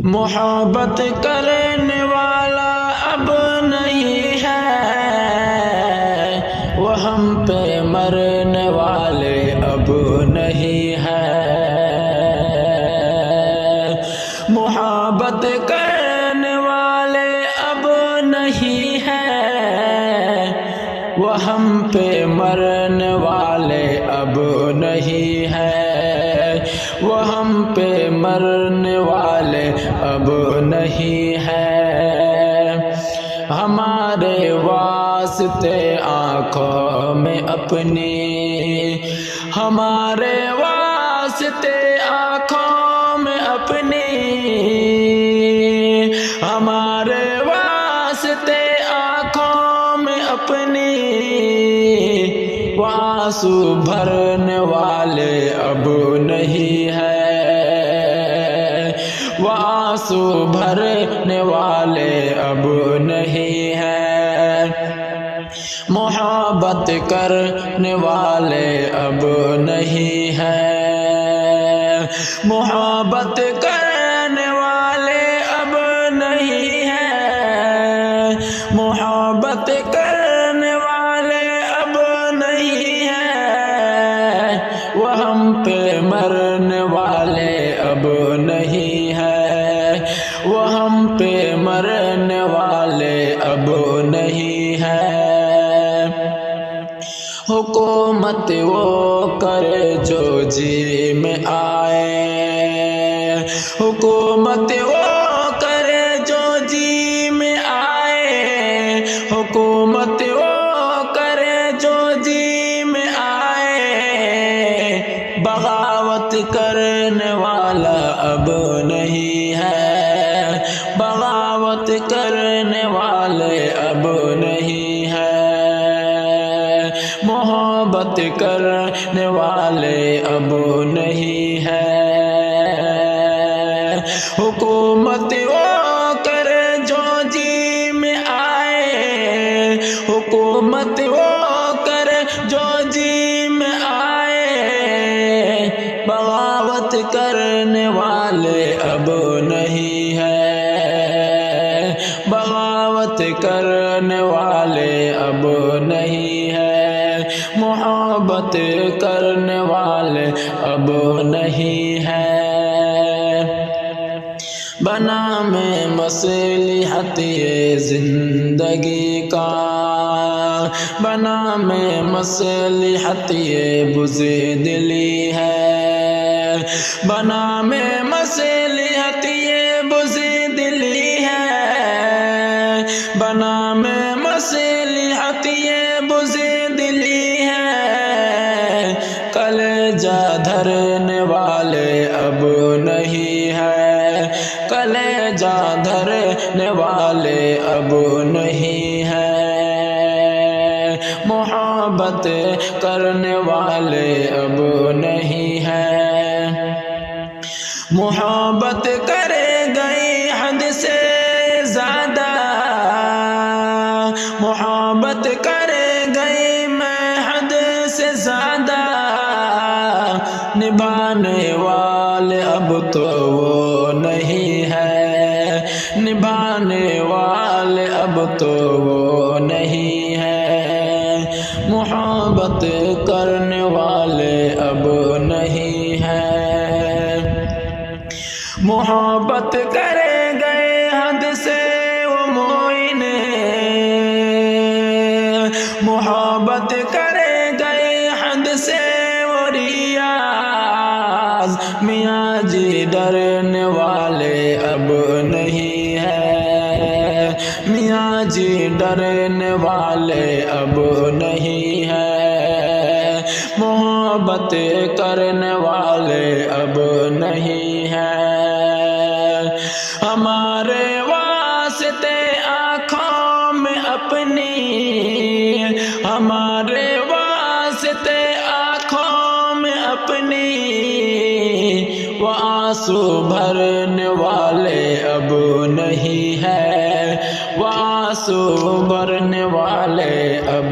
محبت کرنے والا اب نہیں ہے، وہ ہم پہ مرنے والے اب نہیں ہے۔ محبت کرنے والے اب نہیں ہے، وہ ہم پہ مرنے والے اب نہیں ہے، وہ ہم پہ مرنے والے اب نہیں ہے۔ ہمارے واسطے آنکھوں میں اپنی، ہمارے واسطے آنکھوں میں اپنی، ہمارے واسطے آنکھوں میں اپنی، وہ آنسو بھرنے والے اب نہیں ہے، وہ آنسو بھرنے والے اب نہیں ہے۔ محبت کرنے والے اب نہیں ہے، محبت کرنے والے اب نہیں ہے، محبت کرنے والے اب نہیں ہے، وہ ہم پہ مرنے والے اب نہیں ہے، وہ ہم پہ مرنے والے اب نہیں ہے۔ حکومت وہ کرے جو جی میں آئے، حکومت وہ کرے جو جی میں آئے، حکومت وہ کرے جو جی میں آئے، بغاوت کرنے والا اب نہیں ہے، بغاوت کرنے والے اب نہیں ہے۔ محبت کرنے والے اب نہیں ہے، حکومت وہ کرے جو جی میں آئے، حکومت وہ کرے جو جی میں آئے، بغاوت کرنے والے اب نہیں ہے، بغاوت کرنے والے اب نہیں ہے۔ محبت کرنے والے اب نہیں ہے۔ بنام مصلحت یہ زندگی کا، بنام مصلحت یہ بزدلی ہے، بنام مصلحت یہ بزدلی ہے، بنام مصلحت یہ بزدلی ہے، کلیجہ دھرنے والے اب نہیں ہے، کلیجہ دھرنے والے اب نہیں ہے۔ محبت کرنے والے اب نہیں ہے، محبت کرے گئی حد سے زیادہ، محبت کرے گئی میں حد سے زیادہ، نبھانے والے اب تو وہ نہیں ہے، نبھانے والے اب تو وہ نہیں ہے۔ محبت کرنے والے اب نہیں ہے، محبت کرے گئے حد سے وہ معین، محبت کرے گئے حد سے وہ ریاض، میاں جی ڈرنے والے اب نہیں ہے، میاں جی ڈرنے والے اب نہیں ہے۔ محبت کرنے والے اب نہیں ہے، ہمارے واسطے آنکھوں میں اپنی، ہمارے واسطے آنکھوں میں اپنی، وہ آنسو بھرنے والے اب نہیں ہے، وہ آنسو بھرنے والے اب